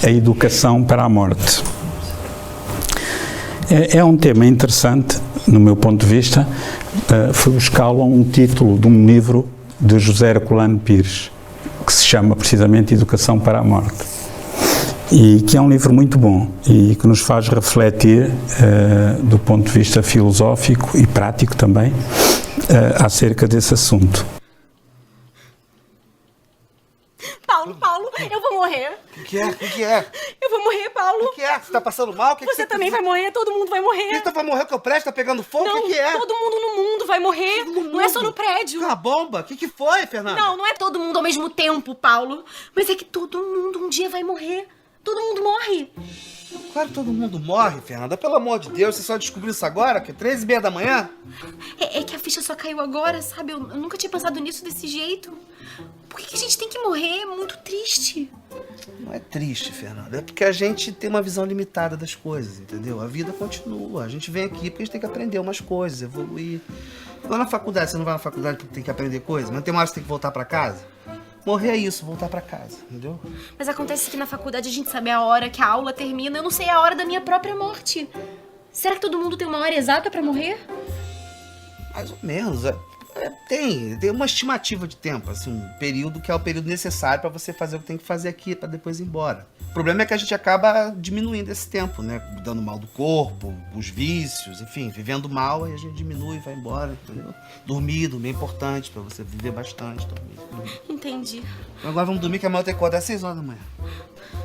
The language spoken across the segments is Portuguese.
a educação para a morte. É um tema interessante, no meu ponto de vista. Fui buscá-lo a um título de um livro de José Herculano Pires, que se chama precisamente Educação para a Morte, e que é um livro muito bom e que nos faz refletir do ponto de vista filosófico e prático também acerca desse assunto. Paulo, eu vou morrer. O que é? Eu vou morrer, Paulo. O que é? Você tá passando mal? Você também vai morrer, todo mundo vai morrer. Você vai morrer, que eu presto, tá pegando fogo? Não, o que é? Todo mundo no mundo vai morrer. Não é só no prédio. Uma bomba? O que foi, Fernanda? Não é todo mundo ao mesmo tempo, Paulo. Mas é que todo mundo um dia vai morrer. Todo mundo morre. Claro que todo mundo morre, Fernanda. Pelo amor de Deus, você só descobriu isso agora? Que é 3h30 da manhã? É que a ficha só caiu agora, sabe? Eu nunca tinha pensado nisso desse jeito. Por que a gente tem que morrer? É muito triste. Não é triste, Fernanda. É porque a gente tem uma visão limitada das coisas, entendeu? A vida continua. A gente vem aqui porque a gente tem que aprender umas coisas, evoluir. Lá na faculdade, você não vai na faculdade porque tem que aprender coisas, mas tem uma hora que você tem que voltar pra casa. Morrer é isso, voltar pra casa, entendeu? Mas acontece que na faculdade a gente sabe a hora que a aula termina. Eu não sei a hora da minha própria morte. Será que todo mundo tem uma hora exata pra morrer? Mais ou menos. Tem uma estimativa de tempo, assim, um período que é o período necessário pra você fazer o que tem que fazer aqui, pra depois ir embora. O problema é que a gente acaba diminuindo esse tempo, né? Dando mal do corpo, os vícios, enfim, vivendo mal, aí a gente diminui e vai embora, entendeu? Dormir é importante pra você viver bastante também. Entendi. Agora vamos dormir, que amanhã eu tenho que acordar às 6 horas da manhã.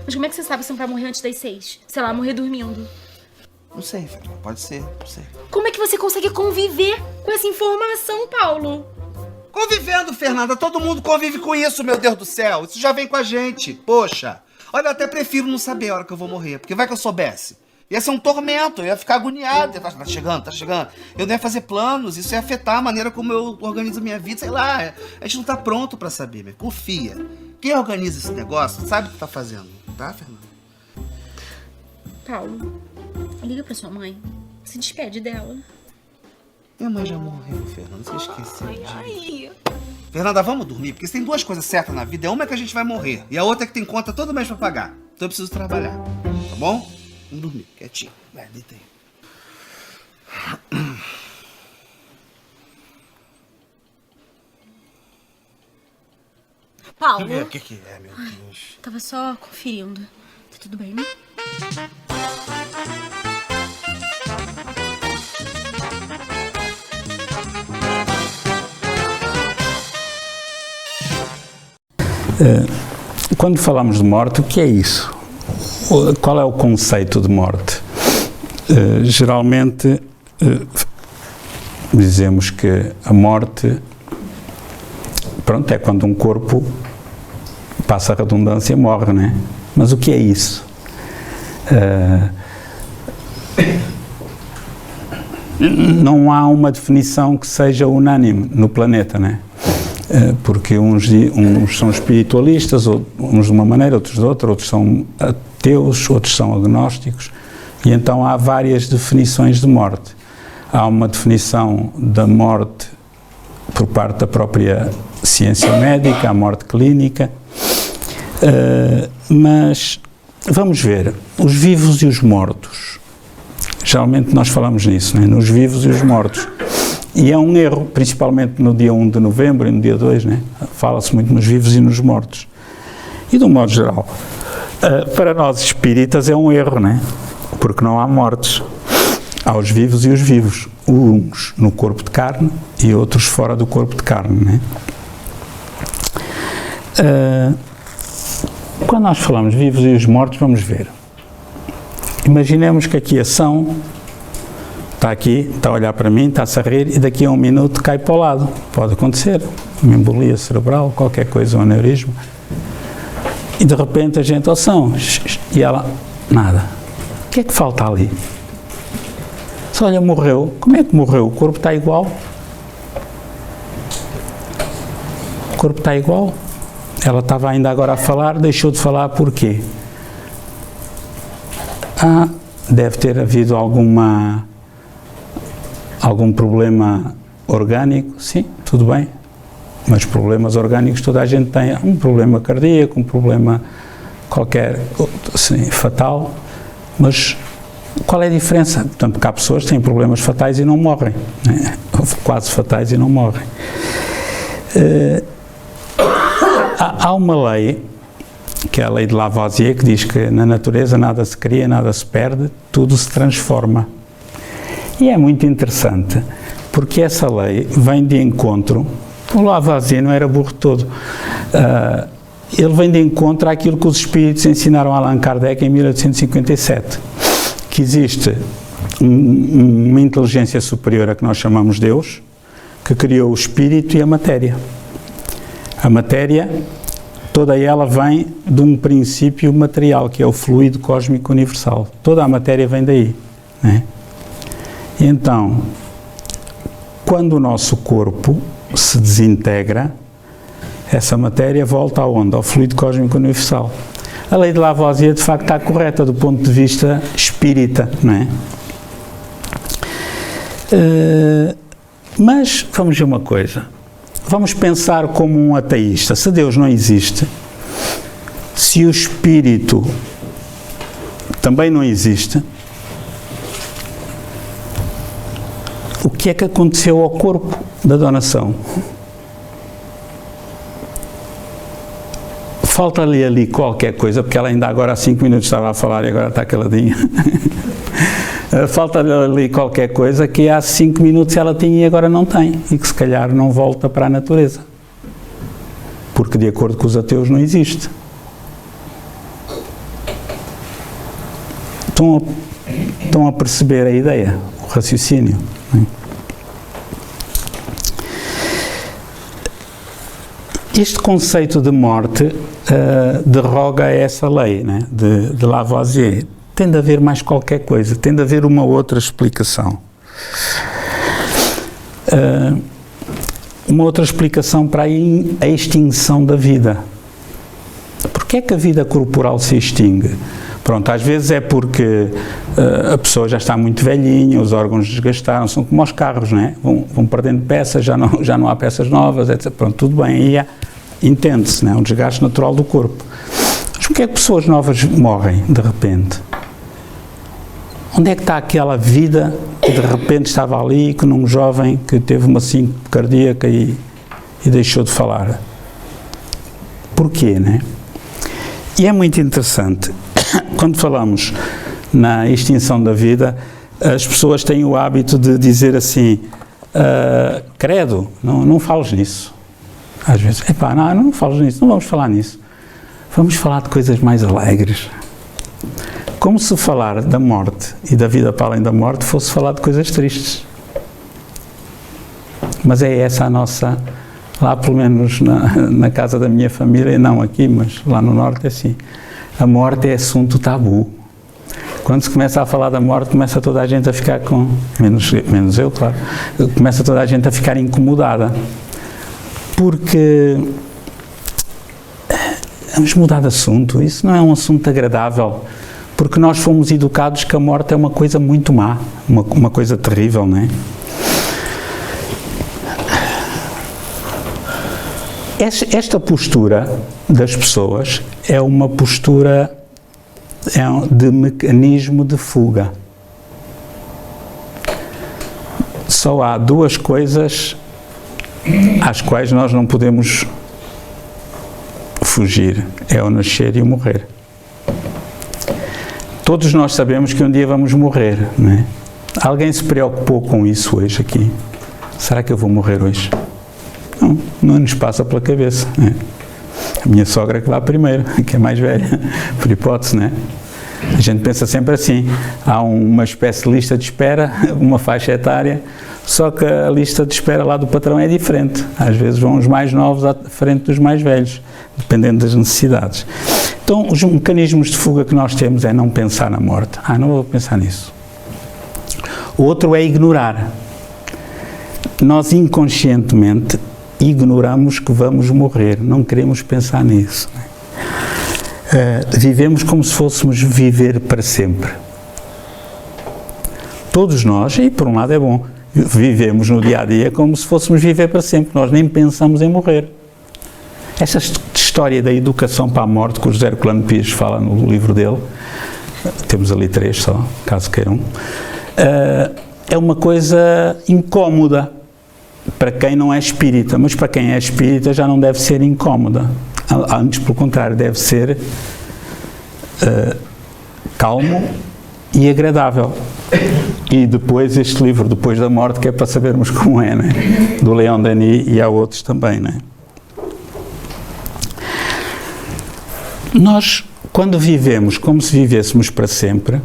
Mas como é que você sabe se não vai morrer antes das 6? Sei lá, morrer dormindo. Não sei, Fernanda, pode ser, não sei. Como é que você consegue conviver com essa informação, Paulo? Convivendo, Fernanda, todo mundo convive com isso, meu Deus do céu. Isso já vem com a gente, poxa. Olha, eu até prefiro não saber a hora que eu vou morrer, porque vai que eu soubesse. Ia ser um tormento, eu ia ficar agoniado, ia falar, tá chegando. Eu não ia fazer planos, isso ia afetar a maneira como eu organizo a minha vida, sei lá. A gente não tá pronto pra saber, mas confia. Quem organiza esse negócio sabe o que tá fazendo, tá, Fernanda? Paulo, liga pra sua mãe, se despede dela. Minha mãe já morreu, Fernanda, você esqueceu. Ai. Fernanda, vamos dormir, porque se tem duas coisas certas na vida, uma é que a gente vai morrer, e a outra é que tem conta todo mês pra pagar. Então eu preciso trabalhar, tá bom? Vamos dormir, quietinho. Vai, deita aí. Paulo. O que é, meu Deus? Tava só conferindo. Tá tudo bem, né? Quando falamos de morte, o que é isso? Qual é o conceito de morte? Geralmente dizemos que a morte, pronto, é quando um corpo, passa a redundância, morre, né? Mas o que é isso? Não há uma definição que seja unânime no planeta, né? Porque uns são espiritualistas, uns de uma maneira, outros de outra, outros são ateus, outros são agnósticos, e então há várias definições de morte. Há uma definição da morte por parte da própria ciência médica, a morte clínica, mas vamos ver, os vivos e os mortos. Geralmente nós falamos nisso, né? Nos vivos e os mortos. E é um erro, principalmente no dia 1 de novembro e no dia 2, né? Fala-se muito nos vivos e nos mortos. E de um modo geral, para nós espíritas é um erro, né? Porque não há mortes. Há os vivos e os vivos. Uns no corpo de carne e outros fora do corpo de carne, né? Quando nós falamos vivos e os mortos, vamos ver. Imaginemos que aqui a ação está aqui, está a olhar para mim, está-se a rir e daqui a um minuto cai para o lado. Pode acontecer, uma embolia cerebral, qualquer coisa, um aneurisma. E de repente a gente, ação, e ela, nada. O que é que falta ali? Se olha, morreu. Como é que morreu? O corpo está igual. O corpo está igual. Ela estava ainda agora a falar, deixou de falar, porquê? Deve ter havido algum problema orgânico, sim, tudo bem, mas problemas orgânicos toda a gente tem, um problema cardíaco, um problema qualquer, assim, fatal, mas qual é a diferença? Portanto, porque há pessoas que têm problemas fatais e não morrem, né? Quase fatais e não morrem. Há uma lei, que é a lei de Lavoisier, que diz que na natureza nada se cria, nada se perde, tudo se transforma. E é muito interessante, porque essa lei vem de encontro, o Lavoisier não era burro todo, ele vem de encontro àquilo que os espíritos ensinaram a Allan Kardec em 1857, que existe uma inteligência superior a que nós chamamos Deus, que criou o espírito e a matéria. A matéria, toda ela vem de um princípio material, que é o fluido cósmico universal. Toda a matéria vem daí, né? E então, quando o nosso corpo se desintegra, essa matéria volta aonde? Ao fluido cósmico universal. A lei de Lavoisier, de facto, está correta do ponto de vista espírita, não é? Mas, vamos ver uma coisa. Vamos pensar como um ateísta. Se Deus não existe, se o espírito também não existe, o que é que aconteceu ao corpo da donação? Falta-lhe ali qualquer coisa, porque ela ainda agora há 5 minutos estava a falar e agora está caladinha. Falta-lhe ali qualquer coisa que há 5 minutos ela tinha e agora não tem, e que se calhar não volta para a natureza, porque de acordo com os ateus não existe. Estão a perceber a ideia, o raciocínio, não é? Este conceito de morte derroga essa lei, né, de Lavoisier. Tem de haver mais qualquer coisa, tem de haver uma outra explicação. Uma outra explicação para a extinção da vida. Porquê é que a vida corporal se extingue? Pronto, às vezes é porque a pessoa já está muito velhinha, os órgãos desgastaram, são como os carros, não é? Vão perdendo peças, já não há peças novas, etc. Pronto, tudo bem, aí entende-se, não é? Um desgaste natural do corpo. Mas porquê é que pessoas novas morrem, de repente? Onde é que está aquela vida que de repente estava ali, que num jovem que teve uma síncope cardíaca e deixou de falar? Porquê, né? E é muito interessante, quando falamos na extinção da vida, as pessoas têm o hábito de dizer assim, credo, não fales nisso. Às vezes, epá, não fales nisso, não vamos falar nisso. Vamos falar de coisas mais alegres. Como se falar da morte e da vida para além da morte fosse falar de coisas tristes. Mas é essa a nossa, lá pelo menos na casa da minha família, não aqui, mas lá no norte é assim. A morte é assunto tabu. Quando se começa a falar da morte, começa toda a gente a ficar com, menos eu, claro, começa toda a gente a ficar incomodada. Porque, vamos mudar de assunto, isso não é um assunto agradável. Porque nós fomos educados que a morte é uma coisa muito má, uma coisa terrível, não é? Esta postura das pessoas é uma postura de mecanismo de fuga. Só há duas coisas às quais nós não podemos fugir, é o nascer e o morrer. Todos nós sabemos que um dia vamos morrer, não é? Alguém se preocupou com isso hoje aqui? Será que eu vou morrer hoje? Não nos passa pela cabeça, não é? A minha sogra que vai primeiro, que é mais velha, por hipótese, não é? A gente pensa sempre assim, há uma espécie de lista de espera, uma faixa etária, só que a lista de espera lá do patrão é diferente. Às vezes vão os mais novos à frente dos mais velhos, dependendo das necessidades. Então, os mecanismos de fuga que nós temos é não pensar na morte. Não vou pensar nisso. O outro é ignorar. Nós inconscientemente ignoramos que vamos morrer, não queremos pensar nisso. Vivemos como se fôssemos viver para sempre. Todos nós, e por um lado é bom, vivemos no dia a dia como se fôssemos viver para sempre. Nós nem pensamos em morrer. Essa história da educação para a morte, que o José Herculano Pires fala no livro dele, temos ali 3 só, caso queiram, é uma coisa incómoda para quem não é espírita, mas para quem é espírita já não deve ser incómoda. Antes, pelo contrário, deve ser calmo e agradável. E depois este livro, Depois da Morte, que é para sabermos como é, né? Do Leon Denis, e há outros também, né? Nós, quando vivemos como se vivêssemos para sempre,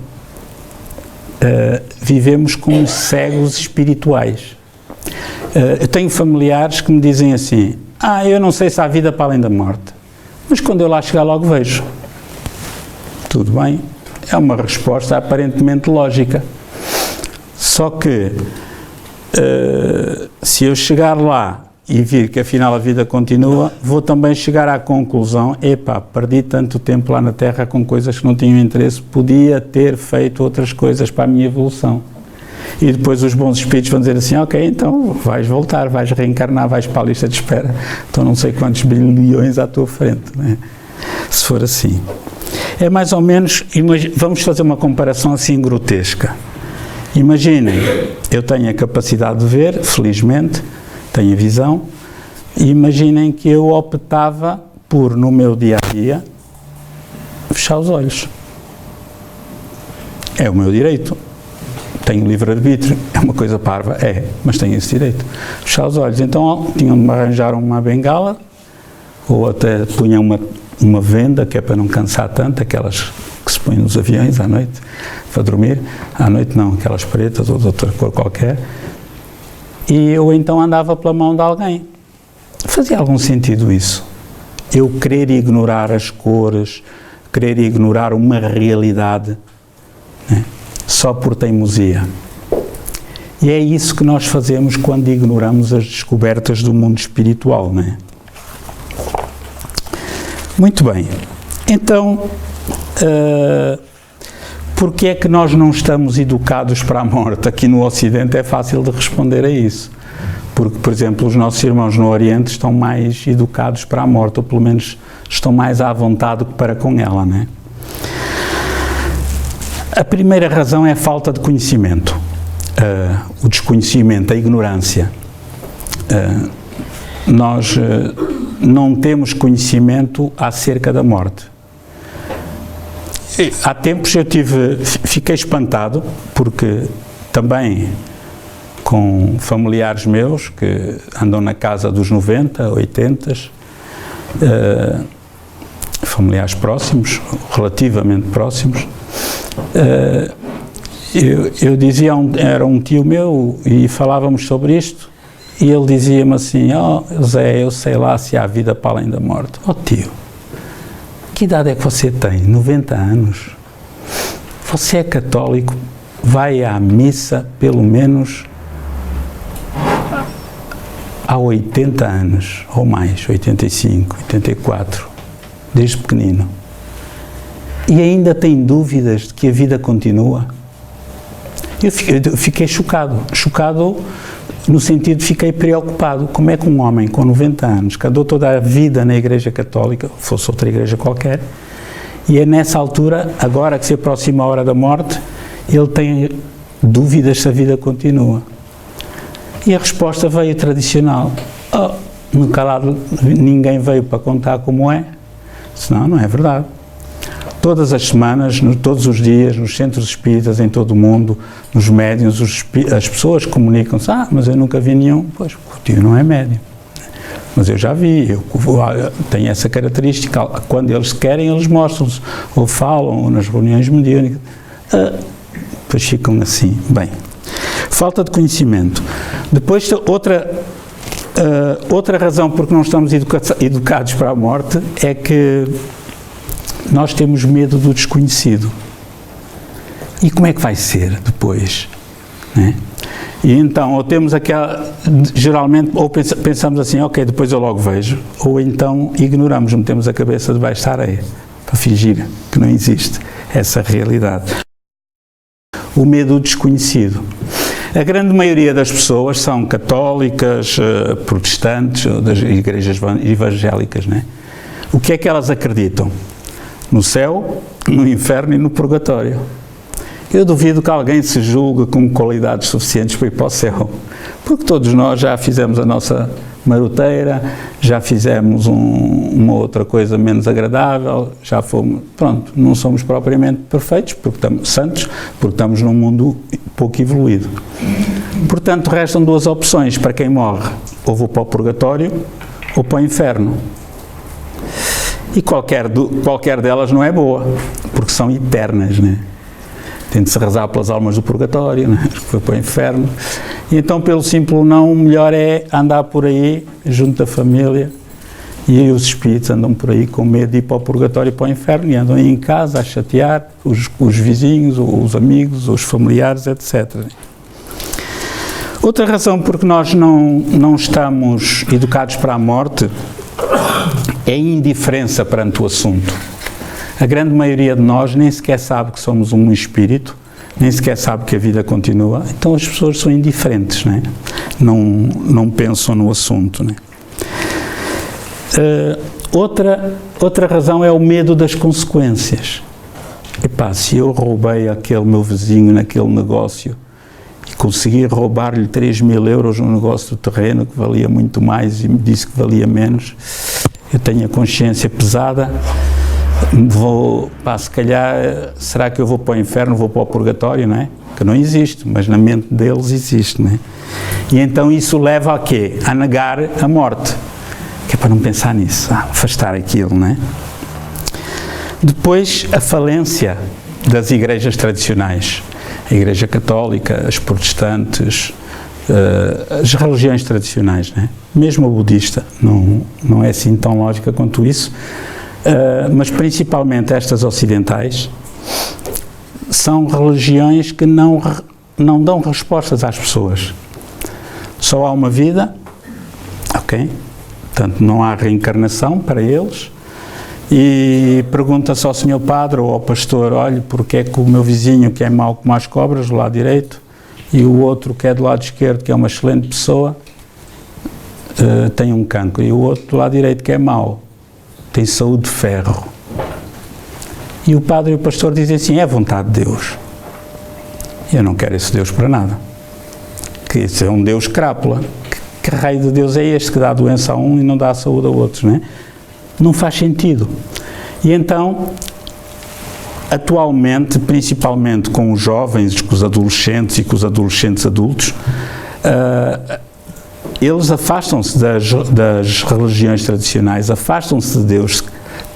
vivemos como cegos espirituais. Eu tenho familiares que me dizem assim: eu não sei se há vida para além da morte, mas quando eu lá chegar logo vejo. Tudo bem, é uma resposta aparentemente lógica. Só que, se eu chegar lá e vir que afinal a vida continua, vou também chegar à conclusão: perdi tanto tempo lá na Terra com coisas que não tinham interesse, podia ter feito outras coisas para a minha evolução. E depois os bons espíritos vão dizer assim: ok, então vais voltar, vais reencarnar, vais para a lista de espera, então não sei quantos bilhões à tua frente, né? Se for assim. É mais ou menos, vamos fazer uma comparação assim grotesca. Imaginem, eu tenho a capacidade de ver, felizmente, tenho a visão, e imaginem que eu optava por, no meu dia-a-dia, fechar os olhos. É o meu direito. Tenho livre-arbítrio, é uma coisa parva, mas tenho esse direito. Fechar os olhos. Então tinham de me arranjar uma bengala, ou até punham uma venda, que é para não cansar tanto, aquelas que se põem nos aviões à noite, para dormir. À noite não, aquelas pretas ou de outra cor qualquer. E eu então andava pela mão de alguém. Fazia algum sentido isso? Eu querer ignorar as cores, querer ignorar uma realidade, né? Só por teimosia. E é isso que nós fazemos quando ignoramos as descobertas do mundo espiritual, não é? Muito bem. Então, porque é que nós não estamos educados para a morte? Aqui no Ocidente é fácil de responder a isso. Porque, por exemplo, os nossos irmãos no Oriente estão mais educados para a morte, ou pelo menos estão mais à vontade para com ela, não é? A primeira razão é a falta de conhecimento, o desconhecimento, a ignorância. Nós não temos conhecimento acerca da morte. Há tempos fiquei espantado, porque também com familiares meus que andam na casa dos 90, 80, familiares próximos, relativamente próximos, eu dizia, era um tio meu e falávamos sobre isto, e ele dizia-me assim: Zé, eu sei lá se há vida para além da morte. Tio, que idade é que você tem? 90 anos? Você é católico, vai à missa pelo menos há 80 anos, ou mais, 85, 84, desde pequenino. E ainda tem dúvidas de que a vida continua? Eu fiquei chocado no sentido de fiquei preocupado. Como é que um homem com 90 anos, que andou toda a vida na Igreja Católica, fosse outra igreja qualquer, e é nessa altura, agora que se aproxima a hora da morte, ele tem dúvidas se a vida continua? E a resposta veio tradicional: no calado ninguém veio para contar como é, senão não é verdade. Todas as semanas, todos os dias, nos centros espíritas em todo o mundo, nos médiuns, as pessoas comunicam-se: mas eu nunca vi nenhum. Pois, o tio não é médium. Mas eu já vi, tenho essa característica. Quando eles querem, eles mostram-se, ou falam, ou nas reuniões mediúnicas. Depois ficam assim. Bem, falta de conhecimento. Depois, outra razão por que não estamos educados para a morte é que nós temos medo do desconhecido. E como é que vai ser depois? Né? E então, ou temos geralmente, ou pensamos assim: ok, depois eu logo vejo, ou então ignoramos, metemos a cabeça debaixo da areia, para fingir que não existe essa realidade. O medo do desconhecido. A grande maioria das pessoas são católicas, protestantes, ou das igrejas evangélicas, não é? O que é que elas acreditam? No céu, no inferno e no purgatório. Eu duvido que alguém se julgue com qualidades suficientes para ir para o céu, porque todos nós já fizemos a nossa maroteira, já fizemos uma outra coisa menos agradável, já fomos, pronto, não somos propriamente perfeitos, porque estamos santos, porque estamos num mundo pouco evoluído. Portanto, restam duas opções para quem morre: ou vou para o purgatório ou para o inferno. E qualquer delas não é boa, porque são eternas, né? Tem de se rezar pelas almas do purgatório, né? Que foi para o inferno. E então, pelo simples não, o melhor é andar por aí, junto da família, e aí os espíritos andam por aí com medo de ir para o purgatório e para o inferno, e andam aí em casa a chatear os vizinhos, os amigos, os familiares, etc. Outra razão porque nós não estamos educados para a morte é a indiferença perante o assunto. A grande maioria de nós nem sequer sabe que somos um espírito, nem sequer sabe que a vida continua, então as pessoas são indiferentes, não é? Não pensam no assunto, não é? Outra razão é o medo das consequências. Epá, se eu roubei aquele meu vizinho naquele negócio e consegui roubar-lhe 3.000 euros no negócio do terreno, que valia muito mais, e me disse que valia menos, eu tenho a consciência pesada, se calhar, será que eu vou para o inferno, vou para o purgatório, não é? Que não existe, mas na mente deles existe, não é? E então isso leva a quê? A negar a morte, que é para não pensar nisso, afastar aquilo, não é? Depois, a falência das igrejas tradicionais, a Igreja Católica, as protestantes, as religiões tradicionais, não é? Mesmo a budista, não é assim tão lógica quanto isso. Mas principalmente estas ocidentais são religiões que não dão respostas às pessoas. Só há uma vida, ok? Portanto, não há reencarnação para eles. E pergunta-se ao senhor padre ou ao pastor: olha, porque é que o meu vizinho, que é mau como as cobras, do lado direito, e o outro que é do lado esquerdo, que é uma excelente pessoa, tem um cancro, e o outro do lado direito, que é mau, tem saúde de ferro. E o padre e o pastor dizem assim: é vontade de Deus. Eu não quero esse Deus para nada. Que esse é um Deus crápula. Que raio de Deus é este que dá doença a um e não dá saúde a outros, não é? Não faz sentido. E então, atualmente, principalmente com os jovens, com os adolescentes e com os adolescentes adultos, eles afastam-se das religiões tradicionais, afastam-se de Deus,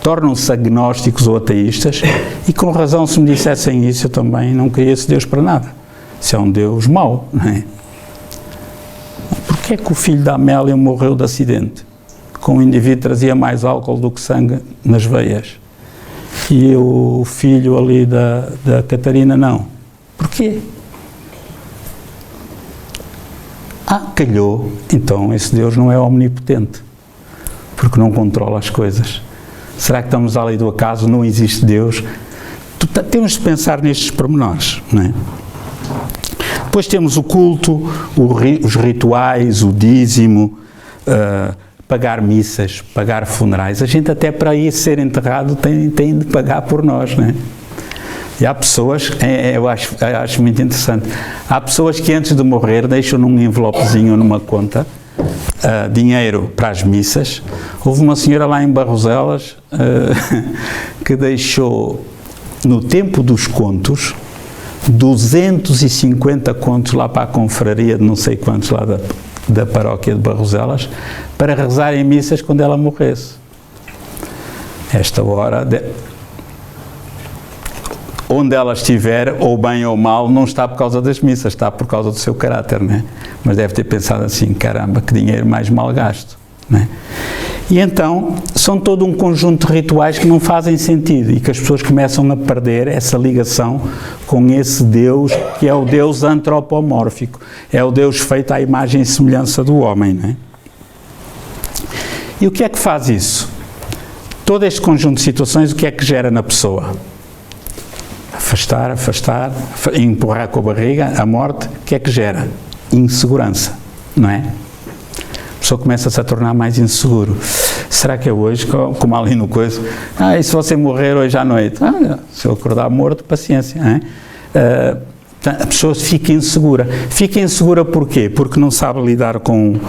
tornam-se agnósticos ou ateístas, e com razão, se me dissessem isso, eu também não queria esse Deus para nada. Isso é um Deus mau, não é? Porquê é que o filho da Amélia morreu de acidente? Com o indivíduo trazia mais álcool do que sangue nas veias. E o filho ali da Catarina não. Porquê? Calhou. Então esse Deus não é omnipotente, porque não controla as coisas. Será que estamos à lei do acaso? Não existe Deus? Temos de pensar nestes pormenores, não é? Depois temos o culto, os rituais, o dízimo, pagar missas, pagar funerais. A gente até para ir ser enterrado tem de pagar por nós, não é? E há pessoas, eu acho muito interessante, há pessoas que antes de morrer deixam num envelopezinho ou numa conta dinheiro para as missas. Houve uma senhora lá em Barroselas que deixou, no tempo dos contos, 250 contos lá para a confraria de não sei quantos lá da paróquia de Barroselas, para rezar em missas quando ela morresse. Esta hora, onde ela estiver, ou bem ou mal, não está por causa das missas, está por causa do seu caráter, não é? Mas deve ter pensado assim: caramba, que dinheiro mais mal gasto, não é? E então, são todo um conjunto de rituais que não fazem sentido e que as pessoas começam a perder essa ligação com esse Deus, que é o Deus antropomórfico, é o Deus feito à imagem e semelhança do homem, não é? E o que é que faz isso? Todo este conjunto de situações, o que é que gera na pessoa? afastar, empurrar com a barriga, a morte, o que é que gera? Insegurança, não é? A pessoa começa-se a tornar mais inseguro. Será que é hoje, como ali no coisa, e se você morrer hoje à noite? Se eu acordar morto, paciência, não é? A pessoa fica insegura. Fica insegura porquê? Porque não sabe lidar com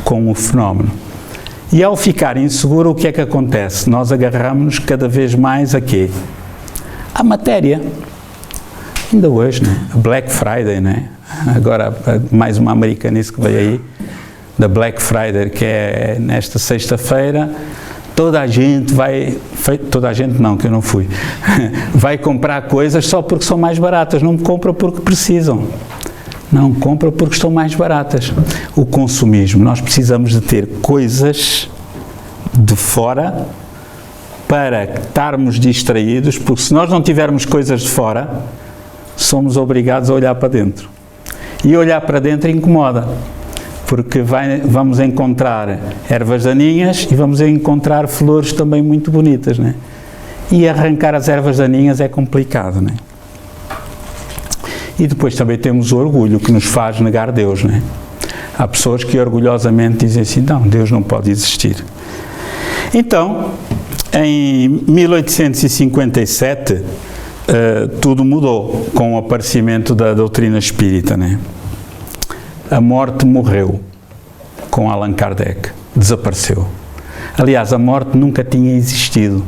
o fenómeno. E ao ficar inseguro, o que é que acontece? Nós agarramos-nos cada vez mais a quê? À matéria. Ainda hoje, né? Black Friday, né? Agora, mais uma americanice que veio aí, da Black Friday, que é nesta sexta-feira, toda a gente vai, toda a gente não, que eu não fui, vai comprar coisas só porque são mais baratas, não compra porque precisam. Não, compra porque estão mais baratas. O consumismo, nós precisamos de ter coisas de fora para estarmos distraídos, porque se nós não tivermos coisas de fora, somos obrigados a olhar para dentro. E olhar para dentro incomoda, porque vamos encontrar ervas daninhas e vamos encontrar flores também muito bonitas, né? E arrancar as ervas daninhas é complicado, né? E depois também temos o orgulho, que nos faz negar Deus, né? Há pessoas que orgulhosamente dizem assim, não, Deus não pode existir. Então, em 1857, tudo mudou com o aparecimento da doutrina espírita, né? A morte morreu com Allan Kardec, desapareceu. Aliás, a morte nunca tinha existido,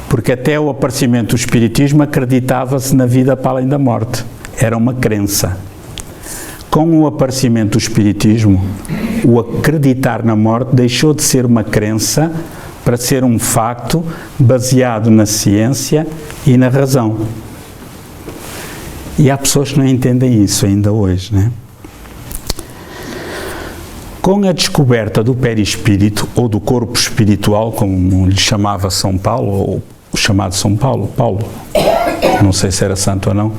porque até o aparecimento do espiritismo acreditava-se na vida para além da morte. Era uma crença. Com o aparecimento do espiritismo, o acreditar na morte deixou de ser uma crença para ser um facto baseado na ciência e na razão. E há pessoas que não entendem isso ainda hoje, né? Com a descoberta do perispírito, ou do corpo espiritual, como lhe chamava São Paulo, ou o chamado São Paulo, não sei se era santo ou não,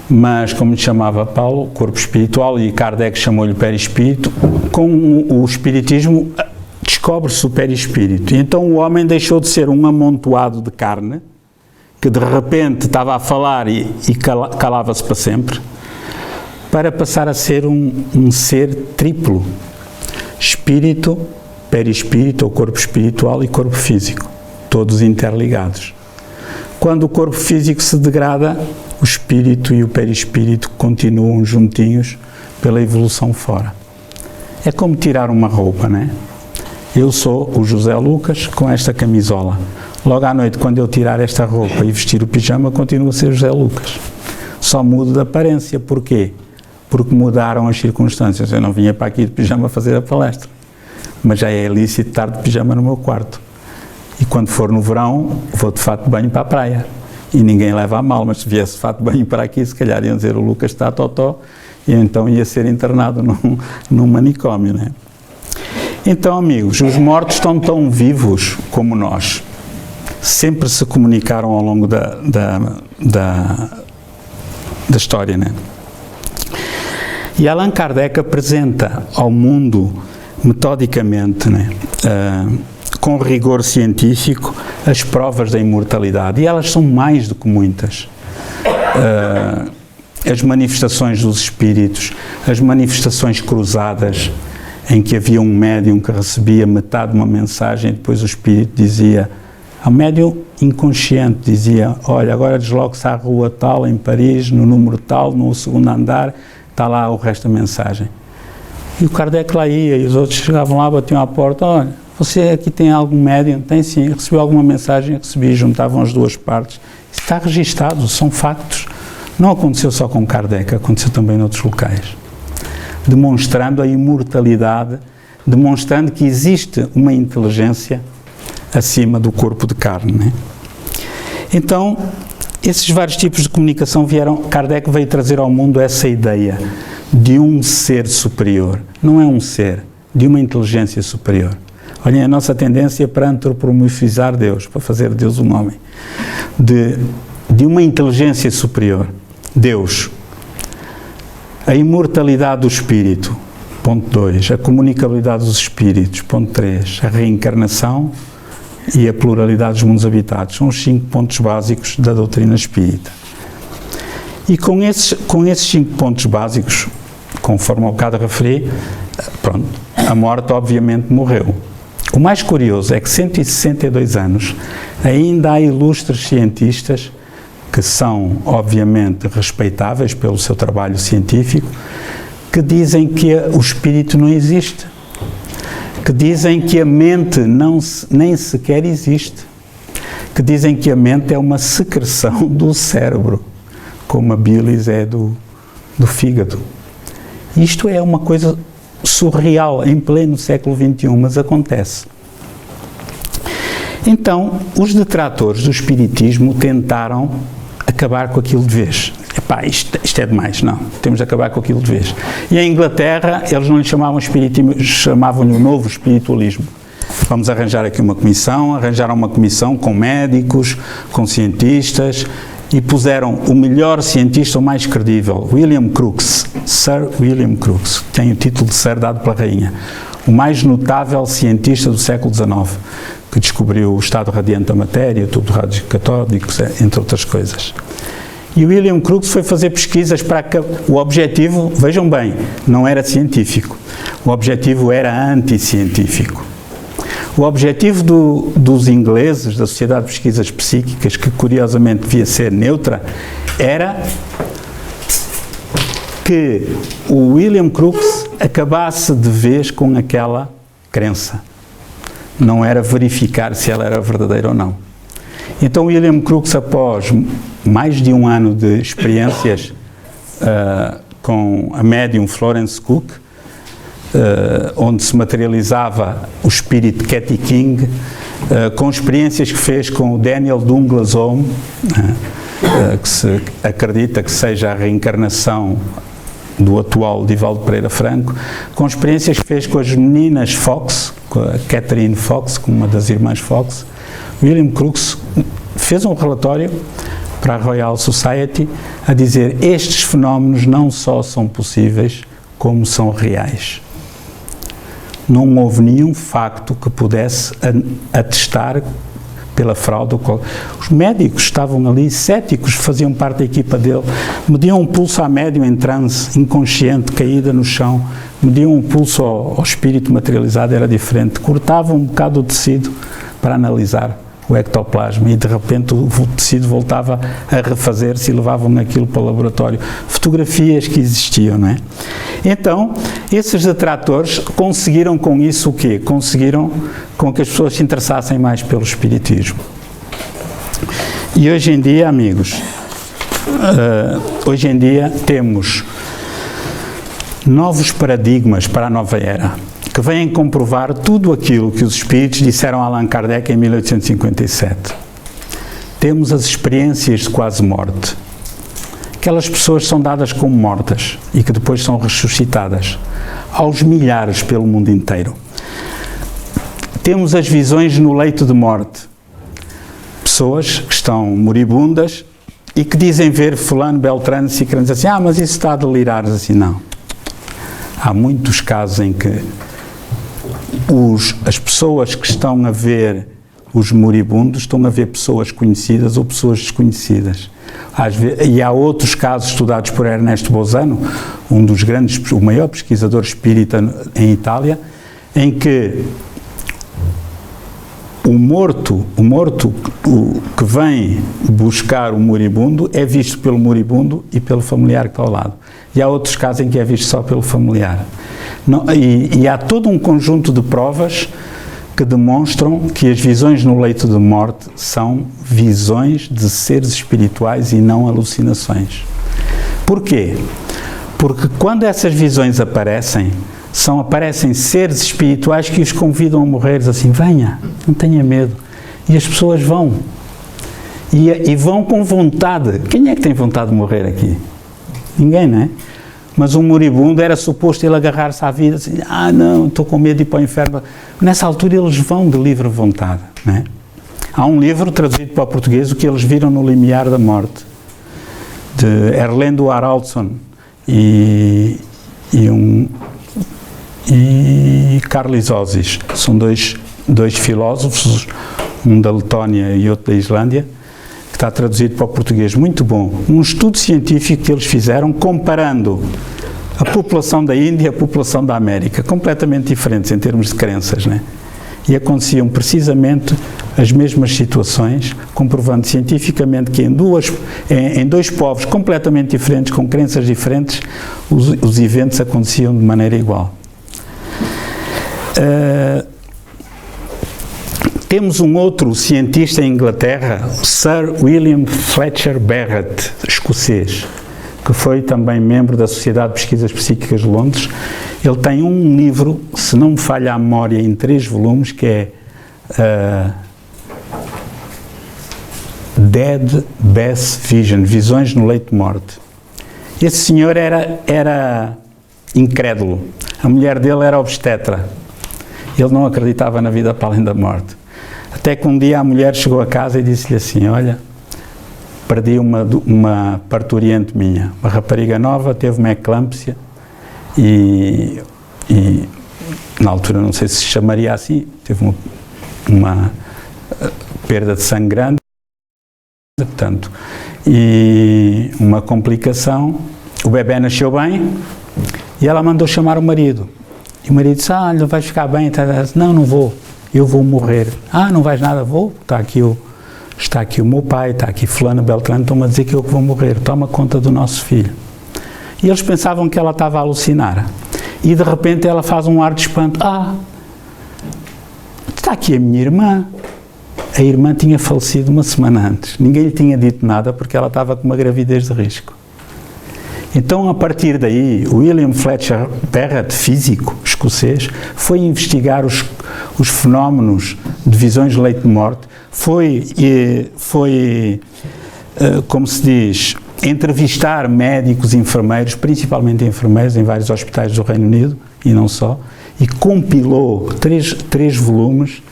mas como lhe chamava Paulo, corpo espiritual, e Kardec chamou-lhe perispírito, com o espiritismo descobre-se o perispírito. E então o homem deixou de ser um amontoado de carne, que de repente estava a falar e calava-se para sempre, para passar a ser um ser triplo. Espírito, perispírito, ou corpo espiritual, e corpo físico, todos interligados. Quando o corpo físico se degrada, o espírito e o perispírito continuam juntinhos pela evolução fora. É como tirar uma roupa, né? Eu sou o José Lucas com esta camisola. Logo à noite, quando eu tirar esta roupa e vestir o pijama, continuo a ser José Lucas. Só mudo de aparência. Porquê? Porque mudaram as circunstâncias. Eu não vinha para aqui de pijama fazer a palestra, mas já é ilícito estar de pijama no meu quarto. E quando for no verão, vou de fato de banho para a praia. E ninguém leva a mal, mas se viesse de fato de banho para aqui, se calhar iam dizer o Lucas está totó, e então ia ser internado num manicômio, né? Então, amigos, os mortos estão tão vivos como nós. Sempre se comunicaram ao longo da história, né? E Allan Kardec apresenta ao mundo, metodicamente, né, com rigor científico, as provas da imortalidade. E elas são mais do que muitas. As manifestações dos espíritos, as manifestações cruzadas, em que havia um médium que recebia metade de uma mensagem e depois o espírito dizia, ao médium inconsciente, dizia, olha, agora desloque-se à rua tal, em Paris, no número tal, no segundo andar, está lá o resto da mensagem. E o Kardec lá ia, e os outros chegavam lá, batiam à porta, olha, você aqui tem algum médium? Tem sim, recebeu alguma mensagem? Recebi, juntavam as duas partes. Isso está registado, são factos. Não aconteceu só com Kardec, aconteceu também noutros locais. Demonstrando a imortalidade, demonstrando que existe uma inteligência acima do corpo de carne, né? Então, esses vários tipos de comunicação Kardec veio trazer ao mundo essa ideia de um ser superior. Não é um ser, de uma inteligência superior. Olhem, a nossa tendência para antropomorfizar Deus, para fazer Deus um homem. De uma inteligência superior. Deus. A imortalidade do espírito. Ponto 2. A comunicabilidade dos espíritos. Ponto 3. A reencarnação. e a pluralidade dos mundos habitados. São os 5 pontos básicos da doutrina espírita. E com esses 5 pontos básicos, conforme ao bocado referi, pronto, a morte obviamente morreu. O mais curioso é que 162 anos ainda há ilustres cientistas que são obviamente respeitáveis pelo seu trabalho científico, que dizem que o espírito não existe, que dizem que a mente nem sequer existe, que dizem que a mente é uma secreção do cérebro, como a bilis é do fígado. Isto é uma coisa surreal em pleno século XXI, mas acontece. Então, os detratores do espiritismo tentaram acabar com aquilo de vez. Epá, isto é demais, não, temos de acabar com aquilo de vez. E em Inglaterra, eles não lhe chamavam espiritismo, chamavam-lhe o novo espiritualismo. Vamos arranjar aqui uma comissão, arranjaram uma comissão com médicos, com cientistas, e puseram o melhor cientista, o mais credível, William Crookes, Sir William Crookes, que tem o título de Sir dado pela rainha, o mais notável cientista do século XIX, que descobriu o estado radiante da matéria, tudo raios catódicos, entre outras coisas. E o William Crookes foi fazer pesquisas para que o objetivo, vejam bem, não era científico, o objetivo era anticientífico. O objetivo dos ingleses, da Sociedade de Pesquisas Psíquicas, que curiosamente devia ser neutra, era que o William Crookes acabasse de vez com aquela crença. Não era verificar se ela era verdadeira ou não. Então William Crookes, após mais de um ano de experiências com a médium Florence Cook, onde se materializava o espírito de Katy King, com experiências que fez com o Daniel Douglas Home, que se acredita que seja a reencarnação do atual Divaldo Pereira Franco, com experiências que fez com as meninas Fox, com a Catherine Fox, com uma das irmãs Fox, William Crookes fez um relatório para a Royal Society a dizer: estes fenómenos não só são possíveis, como são reais. Não houve nenhum facto que pudesse atestar pela fraude. Os médicos estavam ali, céticos, faziam parte da equipa dele, mediam um pulso à médium em transe, inconsciente, caída no chão, mediam um pulso ao espírito materializado, era diferente, cortavam um bocado o tecido para analisar o ectoplasma e de repente o tecido voltava a refazer-se e levavam aquilo para o laboratório. Fotografias que existiam, não é? Então, esses detratores conseguiram com isso o quê? Conseguiram com que as pessoas se interessassem mais pelo espiritismo. E hoje em dia, amigos, hoje em dia temos novos paradigmas para a nova era, que vêm comprovar tudo aquilo que os espíritos disseram a Allan Kardec em 1857. Temos as experiências de quase morte. Aquelas pessoas são dadas como mortas e que depois são ressuscitadas, aos milhares pelo mundo inteiro. Temos as visões no leito de morte. Pessoas que estão moribundas e que dizem ver fulano, beltrano, cicrano, assim, mas isso está a delirar, assim, não. Há muitos casos em que as pessoas que estão a ver os moribundos estão a ver pessoas conhecidas ou pessoas desconhecidas. Às vezes, e há outros casos estudados por Ernesto Bolzano, o maior pesquisador espírita em Itália, em que o morto que vem buscar o moribundo é visto pelo moribundo e pelo familiar que está ao lado. E há outros casos em que é visto só pelo familiar. E há todo um conjunto de provas que demonstram que as visões no leito de morte são visões de seres espirituais e não alucinações. Porquê? Porque quando essas visões aparecem seres espirituais que os convidam a morrer, assim, venha, não tenha medo. E as pessoas vão. E vão com vontade. Quem é que tem vontade de morrer aqui? Ninguém, não é? Mas um moribundo era suposto ele agarrar-se à vida, assim, não, estou com medo de ir para o inferno. Nessa altura eles vão de livre vontade, não é? Há um livro traduzido para o português, O que eles viram no limiar da morte, de Erlendo Haraldsson e Carlis Osis. São dois filósofos, um da Letónia e outro da Islândia, que está traduzido para o português, muito bom. Um estudo científico que eles fizeram comparando a população da Índia e a população da América, completamente diferentes em termos de crenças, né? E aconteciam precisamente as mesmas situações, comprovando cientificamente que em dois povos completamente diferentes, com crenças diferentes, os eventos aconteciam de maneira igual. Temos um outro cientista em Inglaterra, Sir William Fletcher Barrett, escocês, que foi também membro da Sociedade de Pesquisas Psíquicas de Londres. Ele tem um livro, se não me falha a memória, em 3 volumes, que é Dead Bath Vision, Visões no Leito de Morte. Esse senhor era incrédulo. A mulher dele era obstetra. Ele não acreditava na vida para além da morte. Até que um dia a mulher chegou a casa e disse-lhe assim: olha, perdi uma parturiente minha, uma rapariga nova, teve uma eclâmpsia e na altura não sei se chamaria assim, teve uma perda de sangue grande, portanto, e uma complicação. O bebê nasceu bem e ela mandou chamar o marido. E o marido disse: olha, vais ficar bem? Não, não vou, eu vou morrer. Não vais nada? Vou, está aqui o meu pai, está aqui fulano, Beltrano, estão-me a dizer que eu que vou morrer, toma conta do nosso filho. E eles pensavam que ela estava a alucinar. E de repente ela faz um ar de espanto: está aqui a minha irmã. A irmã tinha falecido uma semana antes. Ninguém lhe tinha dito nada porque ela estava com uma gravidez de risco. Então, a partir daí, o William Fletcher Barrett, físico escocês, foi investigar os fenómenos de visões de leito de morte, foi, como se diz, entrevistar médicos, enfermeiros, principalmente enfermeiros, em vários hospitais do Reino Unido, e não só, e compilou três volumes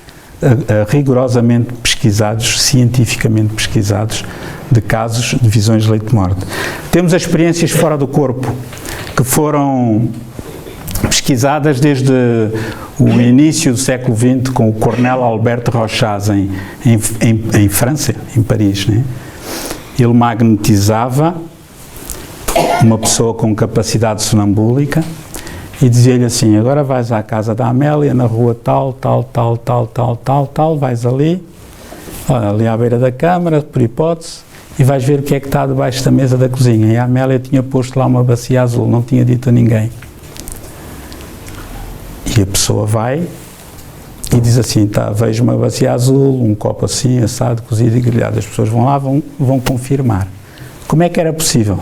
rigorosamente pesquisados, cientificamente pesquisados, de casos de visões de leito de morte. Temos as experiências fora do corpo, que foram pesquisadas desde o início do século XX com o Cornel Albert Rochas em França, em Paris, né? Ele magnetizava uma pessoa com capacidade sonambúlica e dizia-lhe assim: agora vais à casa da Amélia, na rua tal, vais ali à beira da câmara, por hipótese, e vais ver o que é que está debaixo da mesa da cozinha. E a Amélia tinha posto lá uma bacia azul, não tinha dito a ninguém. E a pessoa vai e diz assim: vejo uma bacia azul, um copo assim, assado, cozido e grelhado. As pessoas vão lá, vão confirmar. Como é que era possível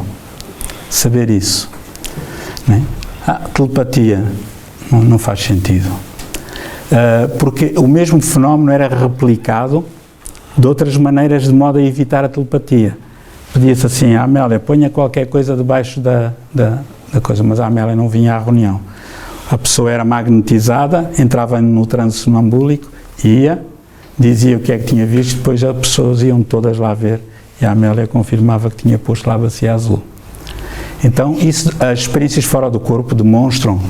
saber isso? Né? Telepatia não faz sentido. Porque o mesmo fenómeno era replicado de outras maneiras, de modo a evitar a telepatia. Pedia-se assim à Amélia: ponha qualquer coisa debaixo da coisa, mas a Amélia não vinha à reunião. A pessoa era magnetizada, entrava no transe sonambúlico, ia, dizia o que é que tinha visto, depois as pessoas iam todas lá ver e a Amélia confirmava que tinha posto lá a bacia azul. Então, as experiências fora do corpo demonstram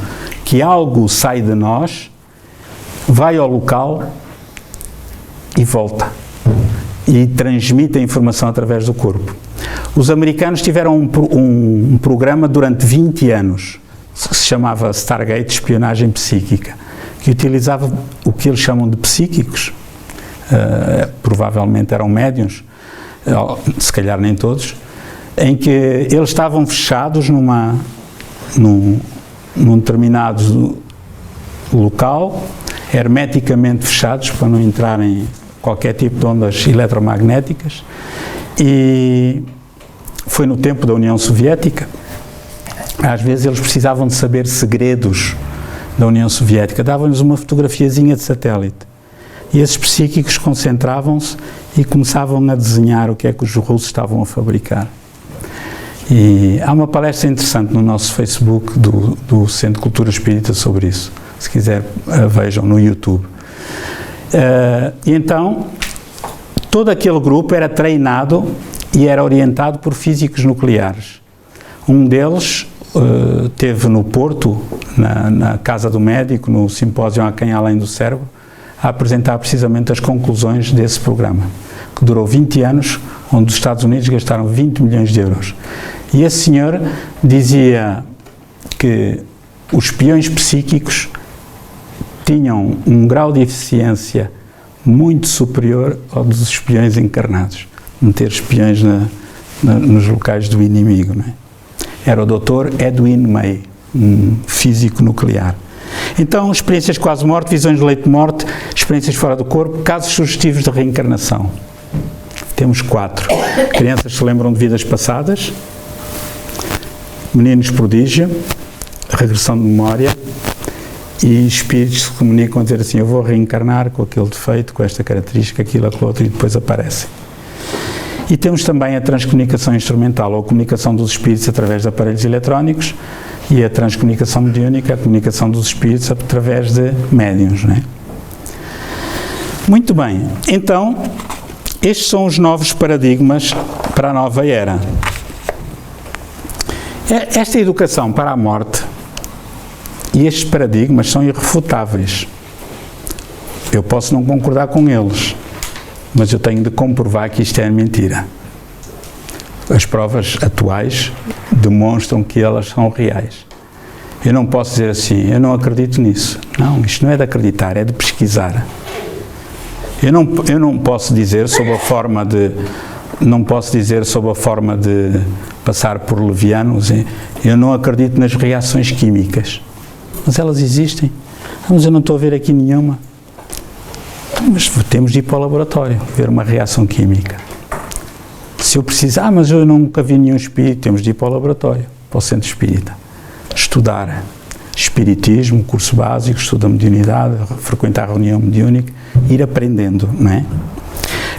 que algo sai de nós, vai ao local e volta. E transmite a informação através do corpo. Os americanos tiveram um programa durante 20 anos, que se chamava Stargate, espionagem psíquica, que utilizava o que eles chamam de psíquicos, provavelmente eram médiuns, se calhar nem todos, em que eles estavam fechados num determinado local, hermeticamente fechados para não entrarem qualquer tipo de ondas eletromagnéticas, e foi no tempo da União Soviética. Às vezes eles precisavam de saber segredos da União Soviética, davam-lhes uma fotografiazinha de satélite e esses psíquicos concentravam-se e começavam a desenhar o que é que os russos estavam a fabricar. E há uma palestra interessante no nosso Facebook do Centro de Cultura Espírita sobre isso, se quiser vejam no YouTube. E então todo aquele grupo era treinado e era orientado por físicos nucleares. Um deles teve no Porto, na Casa do Médico, no simpósio Aquém Além do Cérebro, a apresentar precisamente as conclusões desse programa, que durou 20 anos, onde os Estados Unidos gastaram 20 milhões de euros. E esse senhor dizia que os espiões psíquicos tinham um grau de eficiência muito superior ao dos espiões encarnados, meter espiões nos locais do inimigo, não é? Era o Dr. Edwin May, um físico nuclear. Então, experiências quase-morte, visões de leito de morte, experiências fora do corpo, casos sugestivos de reencarnação. Temos 4. Crianças que se lembram de vidas passadas, meninos prodígio, regressão de memória e espíritos que se comunicam a dizer assim, eu vou reencarnar com aquele defeito, com esta característica, aquilo, aquilo outro, e depois aparecem. E temos também a transcomunicação instrumental, ou a comunicação dos espíritos através de aparelhos eletrónicos, e a transcomunicação mediúnica, a comunicação dos espíritos através de médiuns, não é? Muito bem, então, estes são os novos paradigmas para a nova era. Esta educação para a morte e estes paradigmas são irrefutáveis. Eu posso não concordar com eles, mas eu tenho de comprovar que isto é mentira. As provas atuais demonstram que elas são reais. Eu não posso dizer assim, eu não acredito nisso. Não, isto não é de acreditar, é de pesquisar. Eu não posso dizer sob a forma de... Não posso dizer sob a forma de passar por levianos, eu não acredito nas reações químicas. Mas elas existem. Mas eu não estou a ver aqui nenhuma. Mas temos de ir para o laboratório, ver uma reação química. Se eu precisar, mas eu nunca vi nenhum espírito, temos de ir para o laboratório, para o centro espírita. Estudar espiritismo, curso básico, estudo da mediunidade, frequentar a reunião mediúnica, ir aprendendo, não é?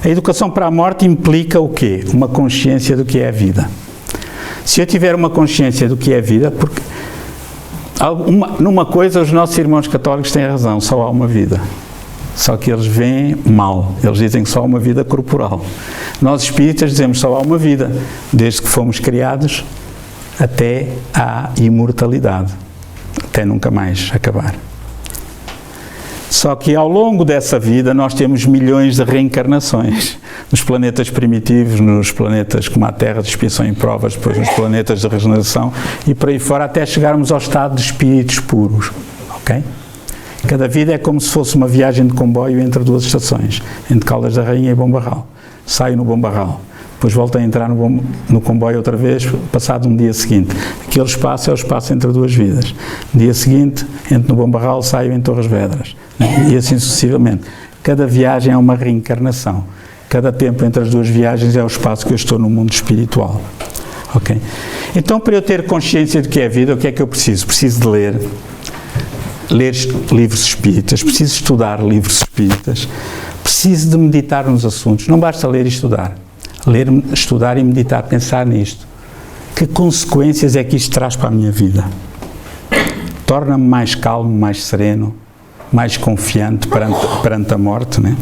A educação para a morte implica o quê? Uma consciência do que é a vida. Se eu tiver uma consciência do que é a vida, porque numa coisa os nossos irmãos católicos têm razão, só há uma vida. Só que eles veem mal, eles dizem que só há uma vida corporal. Nós espíritas dizemos só há uma vida, desde que fomos criados até à imortalidade, até nunca mais acabar. Só que ao longo dessa vida nós temos milhões de reencarnações nos planetas primitivos, nos planetas como a Terra de expiação e provas, depois nos planetas de regeneração e por aí fora até chegarmos ao estado de espíritos puros, ok? Cada vida é como se fosse uma viagem de comboio entre duas estações, entre Caldas da Rainha e Bombarral. Saio no Bombarral, depois volto a entrar no comboio outra vez, passado um dia seguinte. Aquele espaço é o espaço entre duas vidas. No dia seguinte, entro no Bombarral, saio em Torres Vedras. E assim sucessivamente. Cada viagem é uma reencarnação. Cada tempo entre as duas viagens é o espaço que eu estou no mundo espiritual. Ok? Então, para eu ter consciência de que é a vida, o que é que eu preciso? Preciso de ler livros espíritas, preciso estudar livros espíritas, preciso de meditar nos assuntos. Não basta ler e estudar. Ler, estudar e meditar, pensar nisto. Que consequências é que isto traz para a minha vida? Torna-me mais calmo, mais sereno, mais confiante perante a morte, não é?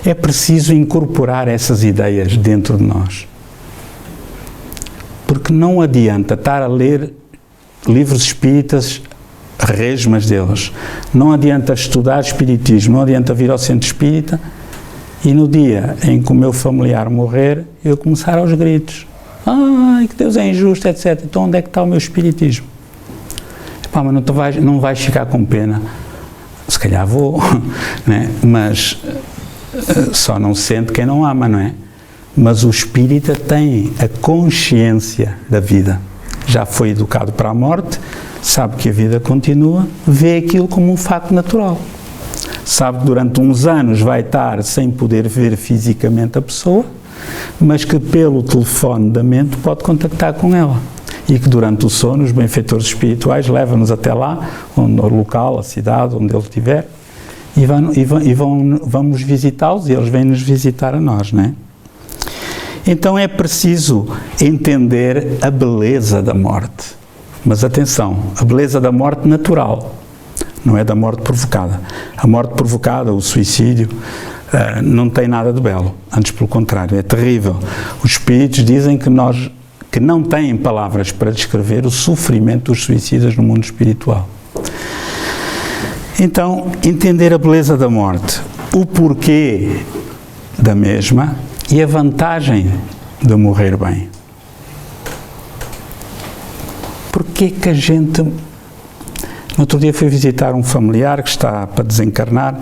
É preciso incorporar essas ideias dentro de nós. Porque não adianta estar a ler livros espíritas, resmas deles. Não adianta estudar espiritismo, não adianta vir ao centro espírita e no dia em que o meu familiar morrer, eu começar aos gritos. Ai, que Deus é injusto, etc. Então onde é que está o meu espiritismo? Epá, mas não vais ficar com pena. Se calhar vou, né? Mas só não sente quem não ama, não é? Mas o espírita tem a consciência da vida. Já foi educado para a morte, sabe que a vida continua, vê aquilo como um facto natural. Sabe que durante uns anos vai estar sem poder ver fisicamente a pessoa, mas que pelo telefone da mente pode contactar com ela. E que durante o sono os benfeitores espirituais levam-nos até lá, onde, o local, a cidade, onde ele estiver, e vamos visitá-los e eles vêm-nos visitar a nós, não é? Então é preciso entender a beleza da morte. Mas atenção, a beleza da morte natural, não é da morte provocada. A morte provocada, o suicídio, não tem nada de belo. Antes, pelo contrário, é terrível. Os espíritos dizem que não têm palavras para descrever o sofrimento dos suicidas no mundo espiritual. Então, entender a beleza da morte, o porquê da mesma e a vantagem de morrer bem. Porquê que a gente... No outro dia fui visitar um familiar que está para desencarnar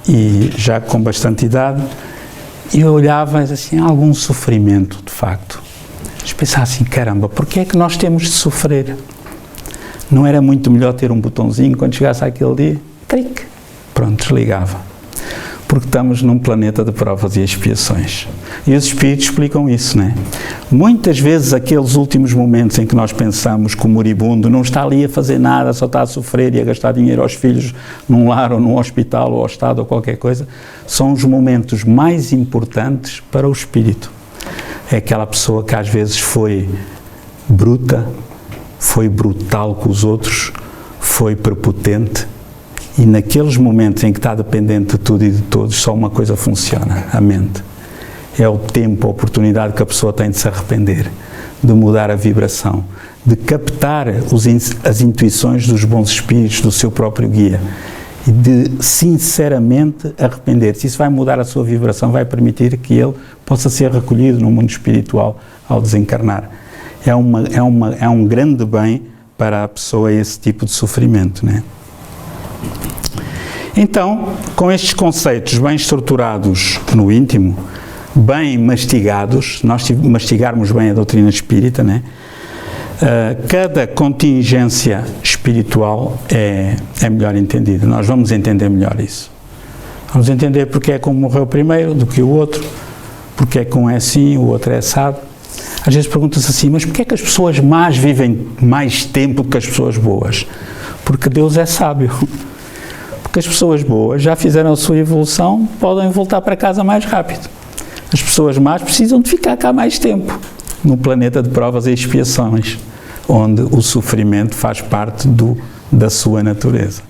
e já com bastante idade, e eu olhava assim, algum sofrimento, de facto. Mas pensava assim, caramba, porquê é que nós temos de sofrer? Não era muito melhor ter um botãozinho quando chegasse aquele dia? Clique! Pronto, desligava. Porque estamos num planeta de provas e expiações. E os espíritos explicam isso, não é? Muitas vezes aqueles últimos momentos em que nós pensamos que o moribundo não está ali a fazer nada, só está a sofrer e a gastar dinheiro aos filhos num lar ou num hospital ou ao Estado ou qualquer coisa, são os momentos mais importantes para o espírito. É aquela pessoa que às vezes foi bruta, foi brutal com os outros, foi prepotente, e naqueles momentos em que está dependente de tudo e de todos, só uma coisa funciona, a mente. É o tempo, a oportunidade que a pessoa tem de se arrepender, de mudar a vibração, de captar as intuições dos bons espíritos, do seu próprio guia, e de sinceramente arrepender-se. Isso vai mudar a sua vibração, vai permitir que ele possa ser recolhido no mundo espiritual ao desencarnar. É um grande bem para a pessoa esse tipo de sofrimento, não é? Então, com estes conceitos bem estruturados no íntimo, bem mastigados, nós mastigarmos bem a doutrina espírita, né? Cada contingência espiritual é melhor entendida. Nós vamos entender melhor isso. Vamos entender porque é que um morreu primeiro do que o outro, porque é que um é assim, o outro é assado. Às vezes pergunta-se assim, mas porquê é que as pessoas más vivem mais tempo do que as pessoas boas? Porque Deus é sábio. Porque as pessoas boas já fizeram a sua evolução, podem voltar para casa mais rápido. As pessoas más precisam de ficar cá mais tempo, no planeta de provas e expiações, onde o sofrimento faz parte da sua natureza.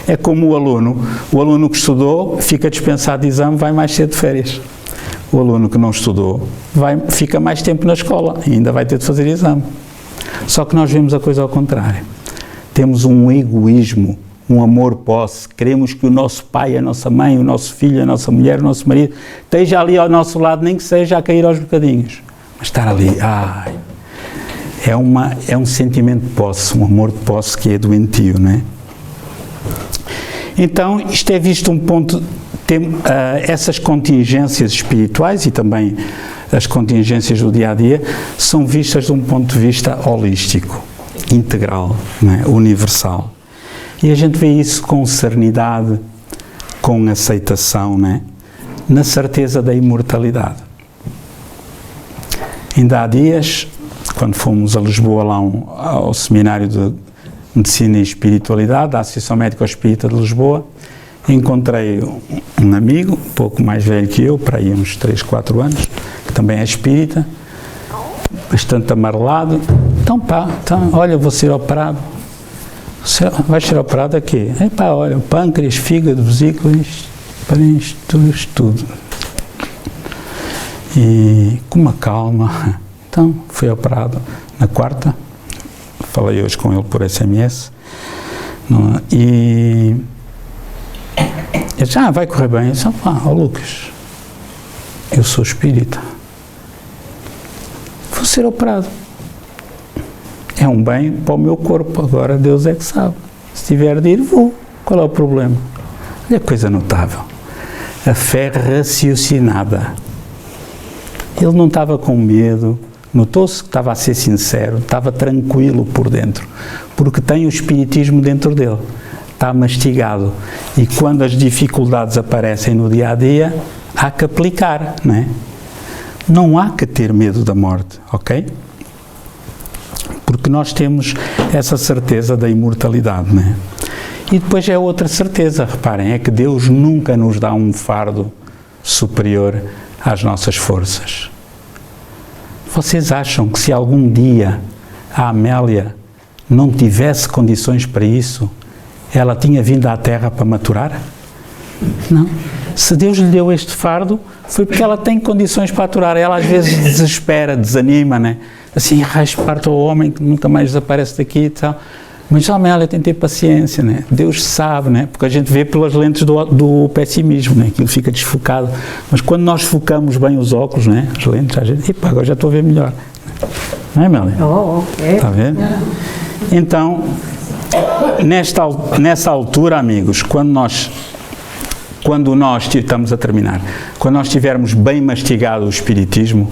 É como o aluno que estudou fica dispensado de exame, vai mais cedo de férias. O aluno que não estudou fica mais tempo na escola e ainda vai ter de fazer exame. Só que nós vemos a coisa ao contrário. Temos um egoísmo, um amor-posse, queremos que o nosso pai, a nossa mãe, o nosso filho, a nossa mulher, o nosso marido, esteja ali ao nosso lado, nem que seja a cair aos bocadinhos. Mas estar ali, é um sentimento de posse, um amor de posse que é doentio, não é? Então, isto é visto um ponto, essas contingências espirituais e também as contingências do dia-a-dia são vistas de um ponto de vista holístico, integral, não é? Universal. E a gente vê isso com serenidade, com aceitação, né? Na certeza da imortalidade. Ainda há dias, quando fomos a Lisboa lá ao seminário de Medicina e Espiritualidade, da Associação Médica Espírita de Lisboa, encontrei um amigo, um pouco mais velho que eu, para aí uns 3, 4 anos, que também é espírita, bastante amarelado. Então olha, vou ser operado. Vai ser operado aqui? Olha, pâncreas, fígado, vesícula, tudo. E com uma calma. Então, fui operado na quarta. Falei hoje com ele por SMS. E ele disse, vai correr bem. Eu disse, Lucas, eu sou espírita. Vou ser operado. É um bem para o meu corpo, agora Deus é que sabe. Se tiver de ir, vou. Qual é o problema? Olha que coisa notável. A fé raciocinada. Ele não estava com medo, notou-se que estava a ser sincero, estava tranquilo por dentro, porque tem o espiritismo dentro dele. Está mastigado. E quando as dificuldades aparecem no dia-a-dia, há que aplicar, não é? Não há que ter medo da morte, ok? Porque nós temos essa certeza da imortalidade, não é? E depois é outra certeza, reparem, é que Deus nunca nos dá um fardo superior às nossas forças. Vocês acham que se algum dia a Amélia não tivesse condições para isso, ela tinha vindo à Terra para maturar? Não. Se Deus lhe deu este fardo, foi porque ela tem condições para aturar. Ela às vezes desespera, desanima, né? Assim, parto ao homem que nunca mais desaparece daqui e tal. Mas, Amélia, tem que ter paciência, né? Deus sabe, né? Porque a gente vê pelas lentes do pessimismo, né? Aquilo fica desfocado. Mas quando nós focamos bem os óculos, né? As lentes, a gente, epa, agora já estou a ver melhor. Não é, Amélia? Está a ver? Então, nessa altura, amigos, quando nós estamos a terminar, quando nós tivermos bem mastigado o Espiritismo,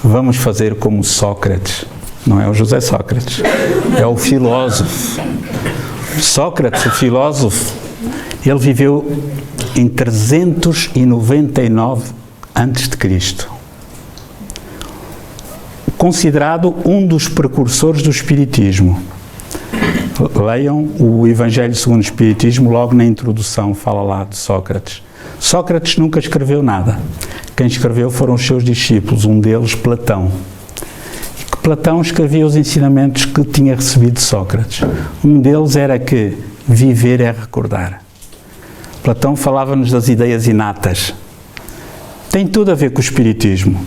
vamos fazer como Sócrates. Não é o José Sócrates, é o filósofo. Sócrates, o filósofo, ele viveu em 399 a.C., considerado um dos precursores do Espiritismo. Leiam o Evangelho segundo o Espiritismo, logo na introdução fala lá de Sócrates. Sócrates nunca escreveu nada. Quem escreveu foram os seus discípulos, um deles, Platão. Platão escrevia os ensinamentos que tinha recebido de Sócrates. Um deles era que viver é recordar. Platão falava-nos das ideias inatas. Tem tudo a ver com o Espiritismo.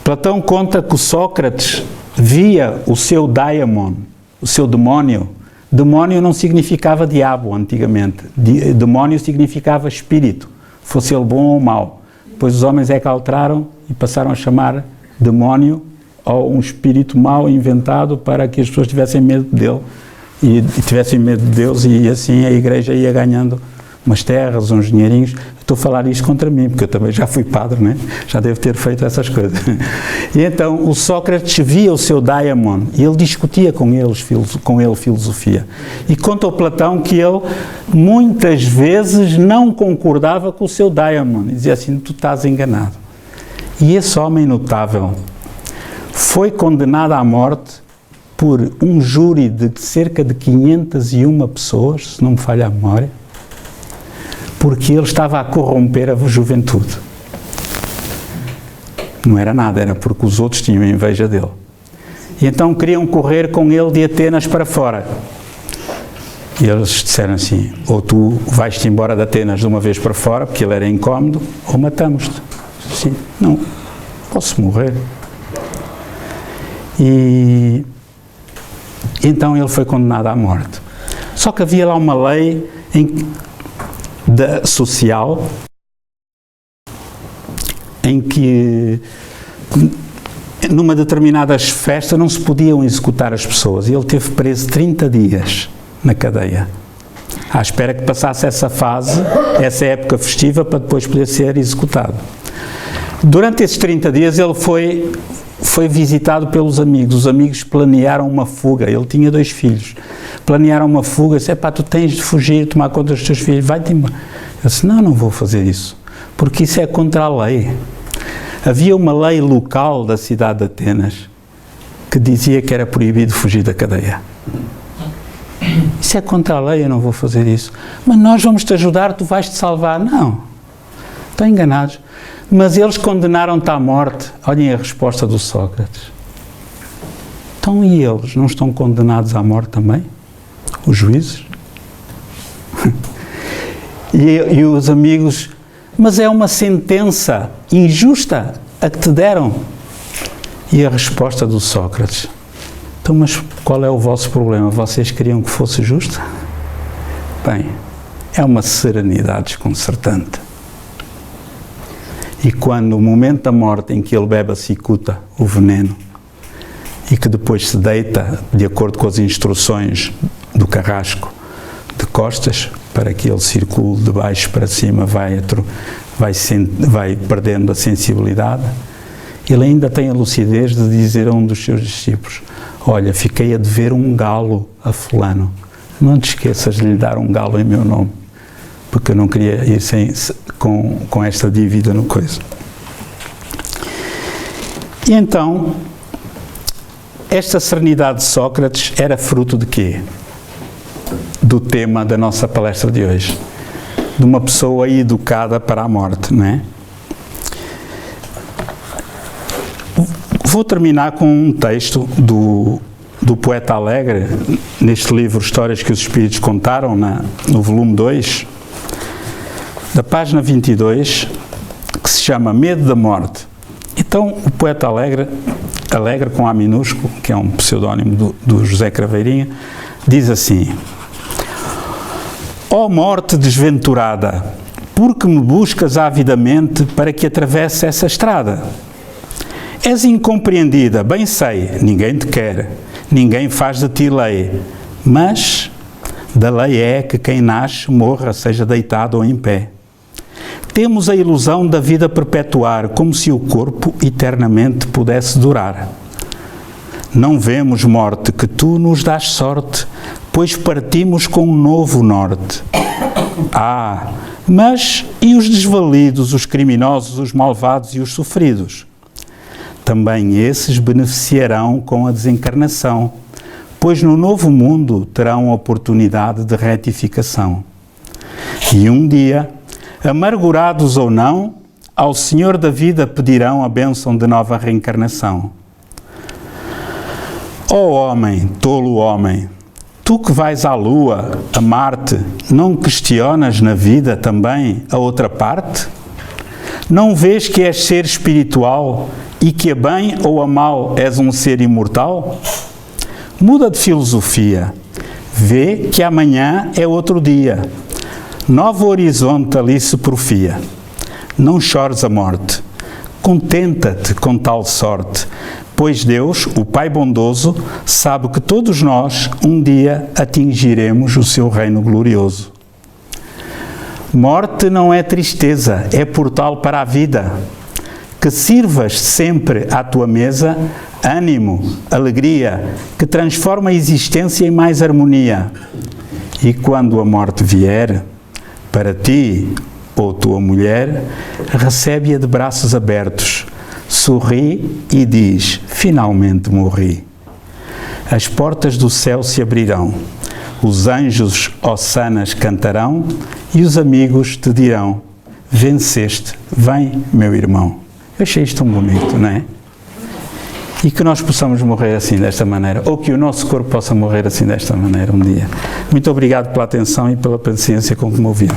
Platão conta que o Sócrates via o seu daimon, o seu demónio. Demónio não significava diabo antigamente. Demónio significava espírito, fosse ele bom ou mau. Depois os homens é que alteraram e passaram a chamar demónio ou um espírito mau inventado para que as pessoas tivessem medo dele e tivessem medo de Deus, e assim a igreja ia ganhando umas terras, uns dinheirinhos. Estou a falar isto contra mim, porque eu também já fui padre, né? Já devo ter feito essas coisas. E então o Sócrates via o seu daimon e ele discutia com ele filosofia. E conta o Platão que ele muitas vezes não concordava com o seu daimon e dizia assim: tu estás enganado. E esse homem notável foi condenado à morte por um júri de cerca de 501 pessoas, se não me falha a memória, porque ele estava a corromper a juventude. Não era nada, era porque os outros tinham inveja dele. E então queriam correr com ele de Atenas para fora. E eles disseram assim: ou tu vais-te embora de Atenas de uma vez para fora, porque ele era incómodo, ou matamos-te. Assim, não, posso morrer. E então ele foi condenado à morte. Só que havia lá uma lei social em que numa determinada festa não se podiam executar as pessoas, e ele teve preso 30 dias na cadeia, à espera que passasse essa fase, essa época festiva, para depois poder ser executado. Durante esses 30 dias ele foi visitado pelos amigos. Os amigos planearam uma fuga. Ele tinha 2 filhos. Planearam uma fuga. Disse: pá, tu tens de fugir, tomar conta dos teus filhos, vai-te embora. Eu disse: não vou fazer isso, porque isso é contra a lei. Havia uma lei local da cidade de Atenas que dizia que era proibido fugir da cadeia. Isso é contra a lei, eu não vou fazer isso. Mas nós vamos te ajudar, tu vais te salvar. Não, estão enganados. Mas eles condenaram-te à morte. Olhem a resposta do Sócrates. Então, e eles não estão condenados à morte também? Os juízes? E os amigos: mas é uma sentença injusta a que te deram. E a resposta do Sócrates: então, mas qual é o vosso problema? Vocês queriam que fosse justa? Bem, é uma serenidade desconcertante. E quando o momento da morte em que ele bebe a cicuta, o veneno, e que depois se deita, de acordo com as instruções do carrasco, de costas, para que ele circule de baixo para cima, vai perdendo a sensibilidade, ele ainda tem a lucidez de dizer a um dos seus discípulos: olha, fiquei a dever um galo a fulano, não te esqueças de lhe dar um galo em meu nome, porque eu não queria ir com esta dívida no coisa. E então, esta serenidade de Sócrates era fruto de quê? Do tema da nossa palestra de hoje. De uma pessoa educada para a morte, não é? Vou terminar com um texto do poeta Alegre, neste livro Histórias que os Espíritos Contaram, no volume 2, da página 22, que se chama Medo da Morte. Então, o poeta Alegre com A minúsculo, que é um pseudónimo do José Craveirinha, diz assim: ó morte desventurada, por que me buscas avidamente para que atravesse essa estrada? És incompreendida, bem sei, ninguém te quer, ninguém faz de ti lei, mas da lei é que quem nasce morra, seja deitado ou em pé. Temos a ilusão da vida perpetuar, como se o corpo eternamente pudesse durar. Não vemos, morte, que tu nos dás sorte, pois partimos com um novo norte. Ah, mas e os desvalidos, os criminosos, os malvados e os sofridos? Também esses beneficiarão com a desencarnação, pois no novo mundo terão oportunidade de retificação. E um dia, amargurados ou não, ao Senhor da vida pedirão a bênção de nova reencarnação. Ó homem, tolo homem, tu que vais à Lua, a Marte, não questionas na vida também a outra parte? Não vês que és ser espiritual e que a bem ou a mal és um ser imortal? Muda de filosofia, vê que amanhã é outro dia, novo horizonte ali se profia. Não chores a morte, contenta-te com tal sorte, pois Deus, o Pai bondoso, sabe que todos nós um dia atingiremos o seu reino glorioso. Morte não é tristeza, é portal para a vida. Que sirvas sempre à tua mesa ânimo, alegria, que transforma a existência em mais harmonia. E quando a morte vier, para ti ou tua mulher, recebe-a de braços abertos, sorri e diz: finalmente morri. As portas do céu se abrirão, os anjos hossanas cantarão e os amigos te dirão: venceste, vem, meu irmão. Eu achei isto tão bonito, não é? E que nós possamos morrer assim, desta maneira, ou que o nosso corpo possa morrer assim, desta maneira, um dia. Muito obrigado pela atenção e pela paciência com que me ouviram.